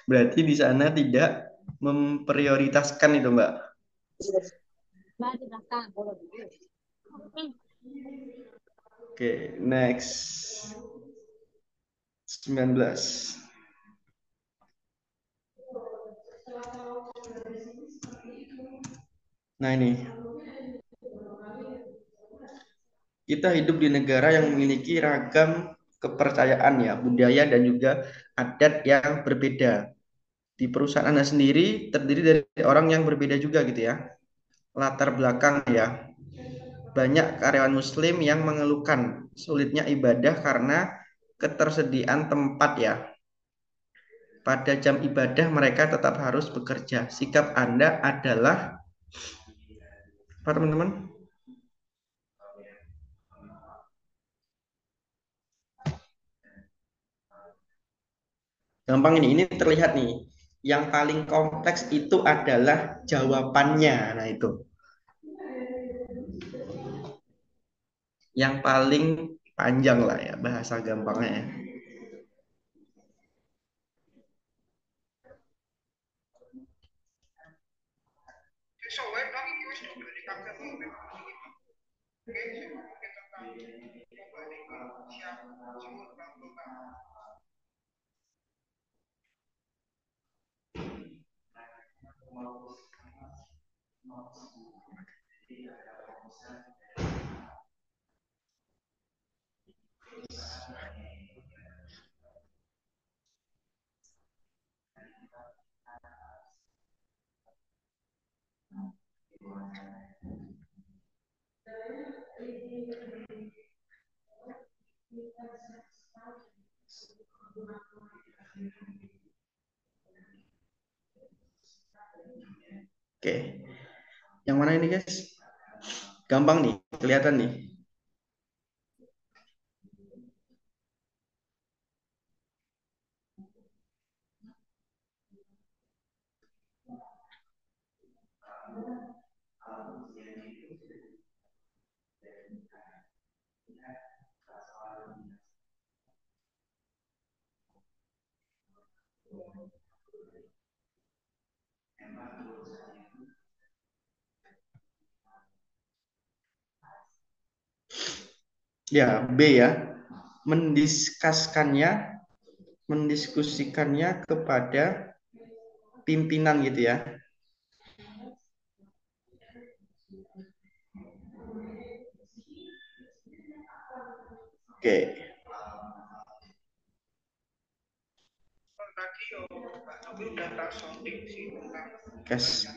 Berarti di sana tidak memprioritaskan itu, Mbak. Oke, next. 19. Nah, ini. Kita hidup di negara yang memiliki ragam kepercayaan ya, budaya dan juga adat yang berbeda. Di perusahaan Anda sendiri terdiri dari orang yang berbeda juga gitu ya. Latar belakang ya. Banyak karyawan muslim yang mengeluhkan sulitnya ibadah karena ketersediaan tempat ya. Pada jam ibadah mereka tetap harus bekerja. Sikap Anda adalah apa teman-teman? Gampang ini terlihat nih. Yang paling kompleks itu adalah jawabannya. Nah, itu. Yang paling panjang lah ya bahasa gampangnya ya. Oke, yang mana ini guys? Gampang nih, kelihatan nih. Ya, B ya. Mendiskusikannya kepada pimpinan gitu ya. Oke. Guys.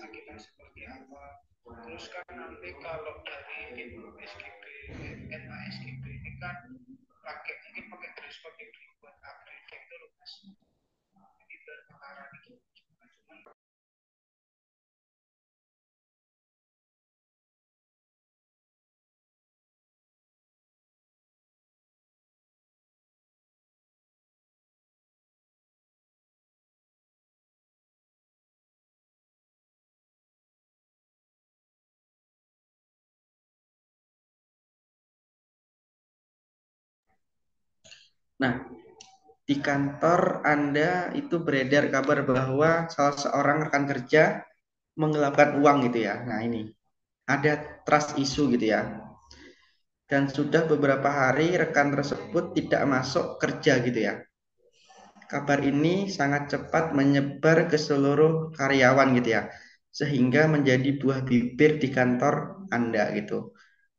Nah, di kantor Anda itu beredar kabar bahwa salah seorang rekan kerja menggelapkan uang gitu ya. Nah, ini ada trust issue gitu ya. Dan sudah beberapa hari rekan tersebut tidak masuk kerja gitu ya. Kabar ini sangat cepat menyebar ke seluruh karyawan gitu ya. Sehingga menjadi buah bibir di kantor Anda gitu.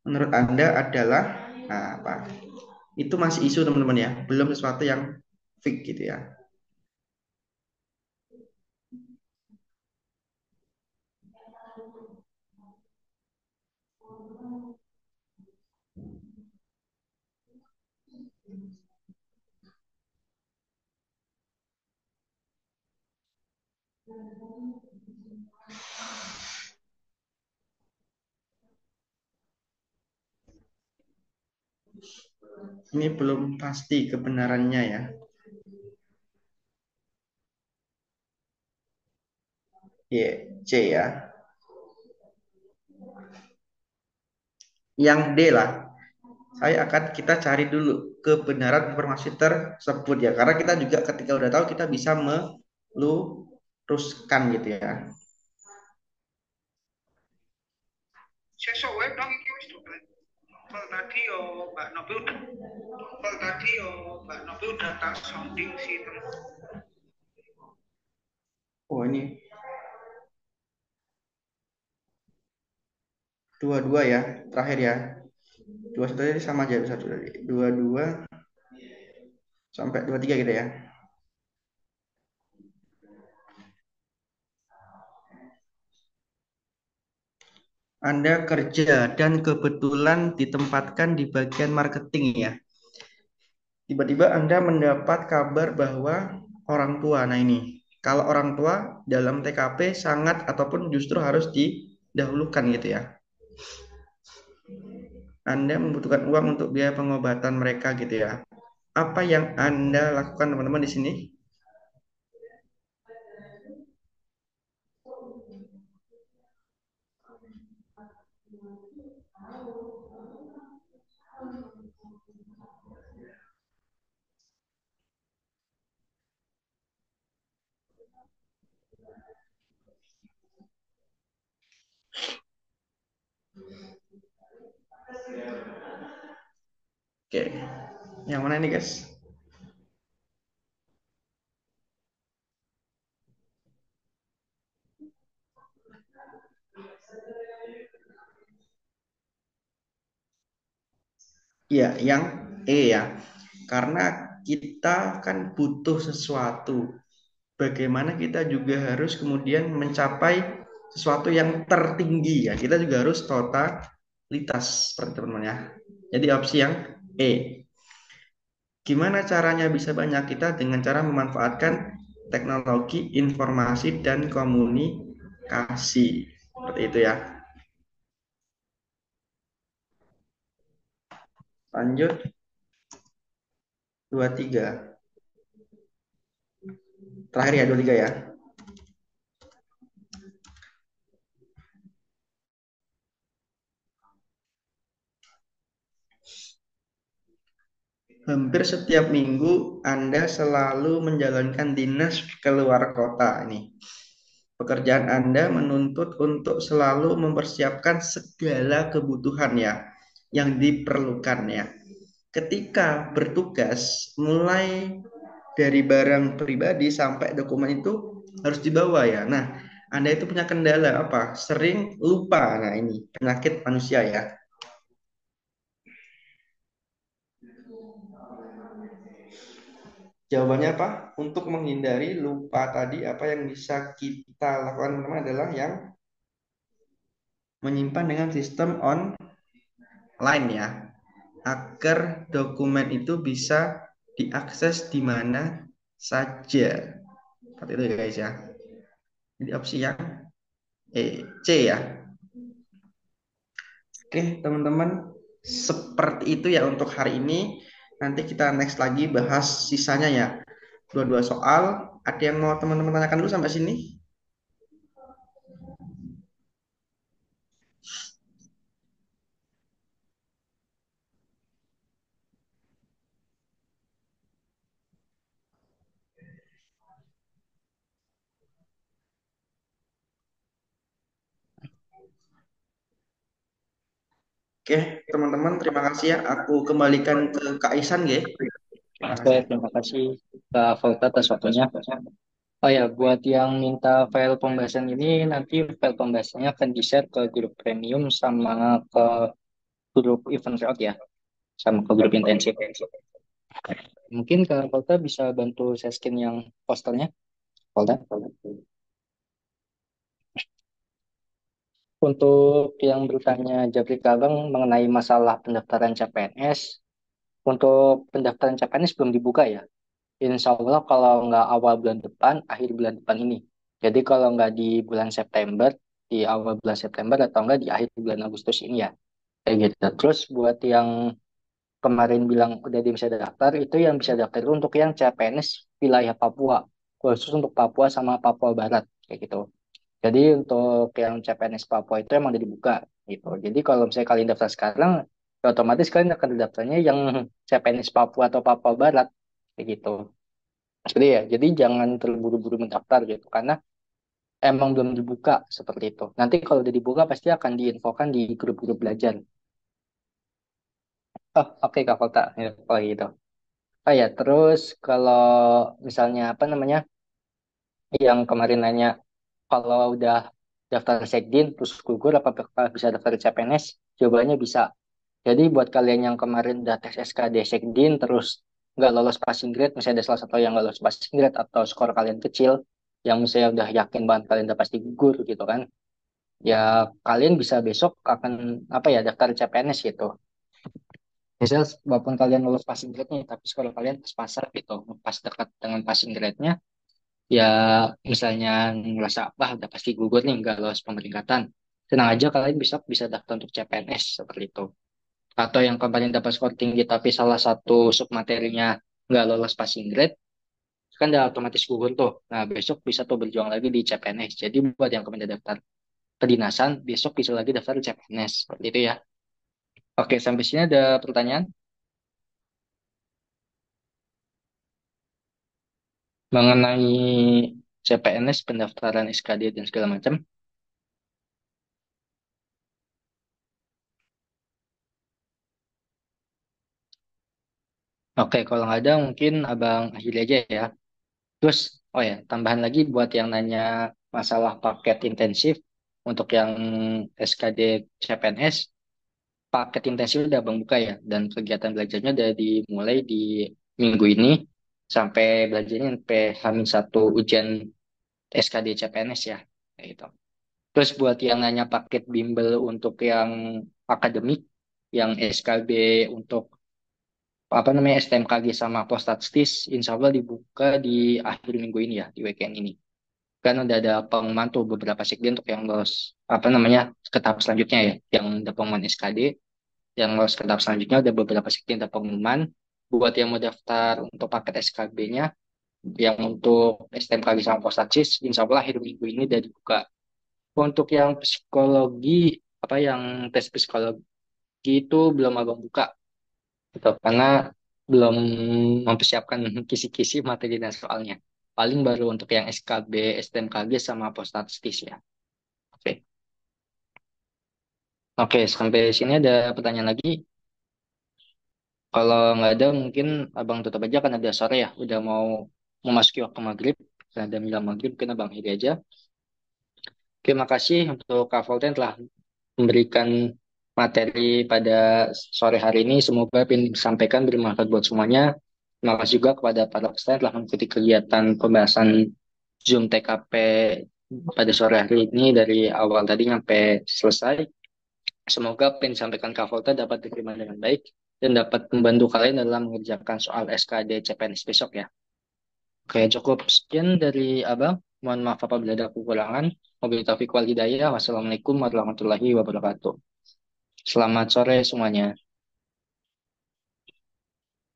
Menurut Anda adalah apa? Itu masih isu teman-teman ya, belum sesuatu yang fix gitu ya. Ini belum pasti kebenarannya ya. Y, C ya. Yang D lah. Kita cari dulu kebenaran informasi tersebut ya. Karena kita juga ketika udah tahu kita bisa meluruskan gitu ya. Sesuk wae dong iki wis Pel tadi yo Mbak Novi udah Pel tadi yo Mbak Novi udah tak sounding sih teman. Oh ini dua-dua ya terakhir ya. Dua satu tadi sama aja satu tadi. Dua-dua sampai 23 gitu ya. Anda kerja dan kebetulan ditempatkan di bagian marketing ya. Tiba-tiba Anda mendapat kabar bahwa orang tua, nah ini, kalau orang tua dalam TKP sangat ataupun justru harus didahulukan gitu ya. Anda membutuhkan uang untuk biaya pengobatan mereka gitu ya. Apa yang Anda lakukan teman-teman di sini? Oke, yang mana ini guys? Iya, yang E ya. Karena kita kan butuh sesuatu. Bagaimana kita juga harus kemudian mencapai sesuatu yang tertinggi ya. Kita juga harus totalitas seperti teman-teman ya. Jadi opsi yang E. Gimana caranya bisa banyak kita dengan cara memanfaatkan teknologi informasi dan komunikasi. Seperti itu ya. Lanjut 23. Terakhir ya 23 ya. Hampir setiap minggu Anda selalu menjalankan dinas keluar kota ini. Pekerjaan Anda menuntut untuk selalu mempersiapkan segala kebutuhan ya yang diperlukan ya. Ketika bertugas, mulai dari barang pribadi sampai dokumen itu harus dibawa ya. Nah, Anda itu punya kendala apa? Sering lupa. Nah, ini penyakit manusia ya. Jawabannya apa? Untuk menghindari lupa tadi, apa yang bisa kita lakukan teman-teman adalah yang menyimpan dengan sistem online ya, agar dokumen itu bisa diakses di mana saja. Seperti itu ya guys ya. Jadi opsi yang C ya. Oke teman-teman, seperti itu ya untuk hari ini. Nanti kita next lagi bahas sisanya ya. Dua-dua soal. Ada yang mau teman-teman tanyakan dulu sampai sini? Oke, teman-teman, terima kasih ya. Aku kembalikan ke Kak Isan, ya. Terima Oke, kasih. terima kasih Kak Volta atas waktunya. Oh ya, buat yang minta file pembahasan ini, nanti file pembahasannya akan di-share ke grup premium sama ke grup event crowd ya, sama ke grup intensif. Mungkin Kak Volta bisa bantu saya scan yang posternya, Volta. Untuk yang bertanya Jabri Kabang mengenai masalah pendaftaran CPNS, untuk pendaftaran CPNS belum dibuka ya. Insya Allah kalau nggak awal bulan depan, akhir bulan depan ini. Jadi kalau nggak di bulan September, di awal bulan September atau nggak di akhir bulan Agustus ini ya. Kayak gitu. Terus buat yang kemarin bilang udah bisa daftar, itu yang bisa daftar itu untuk yang CPNS wilayah Papua, khusus untuk Papua sama Papua Barat kayak gitu. Jadi untuk yang CPNS Papua itu emang udah dibuka gitu. Jadi kalau misalnya kalian daftar sekarang, ya otomatis kalian akan daftarnya yang CPNS Papua atau Papua Barat kayak gitu. Jadi ya, jadi jangan terburu-buru mendaftar gitu karena emang belum dibuka seperti itu. Nanti kalau udah dibuka pasti akan diinfokan di grup-grup belajar. Oh, oke Kak Kota. Ya, kalau gitu. Oh ya, terus kalau misalnya apa namanya yang kemarin nanya kalau udah daftar Sekdin terus gugur apakah bisa daftar CPNS? Jawabannya bisa. Jadi buat kalian yang kemarin udah tes SKD Sekdin terus nggak lolos passing grade, misalnya ada salah satu yang nggak lolos passing grade atau skor kalian kecil, yang misalnya udah yakin banget kalian udah pasti gugur gitu kan, ya kalian bisa besok akan apa ya daftar CPNS gitu. Misal walaupun kalian lolos passing grade-nya, tapi skor kalian pas-pasan gitu, pas dekat dengan passing grade-nya, ya misalnya ngerasa wah udah pasti gugur nih nggak lolos pemeringkatan, tenang aja kalian bisa bisa daftar untuk CPNS seperti itu. Atau yang kemarin dapat skor tinggi tapi salah satu sub materinya nggak lolos passing grade, kan udah otomatis gugur tuh. Nah besok bisa tuh berjuang lagi di CPNS. Jadi buat yang kemarin daftar kedinasan besok bisa lagi daftar di CPNS seperti itu ya. Oke, sampai sini ada pertanyaan mengenai CPNS, pendaftaran SKD dan segala macam. Oke, kalau nggak ada mungkin abang akhiri aja ya. Terus, oh ya, tambahan lagi buat yang nanya masalah paket intensif untuk yang SKD CPNS, paket intensif udah abang buka ya, dan kegiatan belajarnya udah dimulai di minggu ini sampai belajarnya sampai H-1 ujian SKD CPNS ya, kayak gitu. Terus buat yang nanya paket bimbel untuk yang akademik, yang SKB untuk apa namanya STMKG sama Postatstis, insya Allah dibuka di akhir minggu ini ya, di weekend ini. Kan udah ada pengumuman tuh beberapa sekjen untuk yang lolos apa namanya ke tahap selanjutnya ya, yang udah pengumuman SKD, yang lolos ke tahap selanjutnya udah beberapa sekjen udah pengumuman. Buat yang mau daftar untuk paket SKB-nya, yang untuk STMKG sama Postatstis, insya Allah akhir minggu ini udah dibuka. Untuk yang psikologi, apa yang tes psikologi itu belum abang buka gitu karena belum mempersiapkan kisi-kisi materi dan soalnya. Paling baru untuk yang SKB, STMKG sama postatistis ya. Oke. Oke, sampai sini ada pertanyaan lagi. Kalau nggak ada mungkin abang tutup aja kan ada sore ya. Udah mau memasuki waktu maghrib. Karena ada bilang maghrib, mungkin abang akhiri aja. Oke, makasih untuk Kak Volten telah memberikan materi pada sore hari ini. Semoga apa yang disampaikan bermanfaat buat semuanya. Terima kasih juga kepada para peserta yang telah mengikuti kegiatan pembahasan Zoom TKP pada sore hari ini dari awal tadi sampai selesai. Semoga apa yang disampaikan Kak Volta dapat diterima dengan baik dan dapat membantu kalian dalam mengerjakan soal SKD CPNS besok ya. Oke, cukup sekian dari Abang. Mohon maaf apabila ada kekurangan. Wabillahi taufiq wal hidayah. Wassalamualaikum warahmatullahi wabarakatuh. Selamat sore semuanya.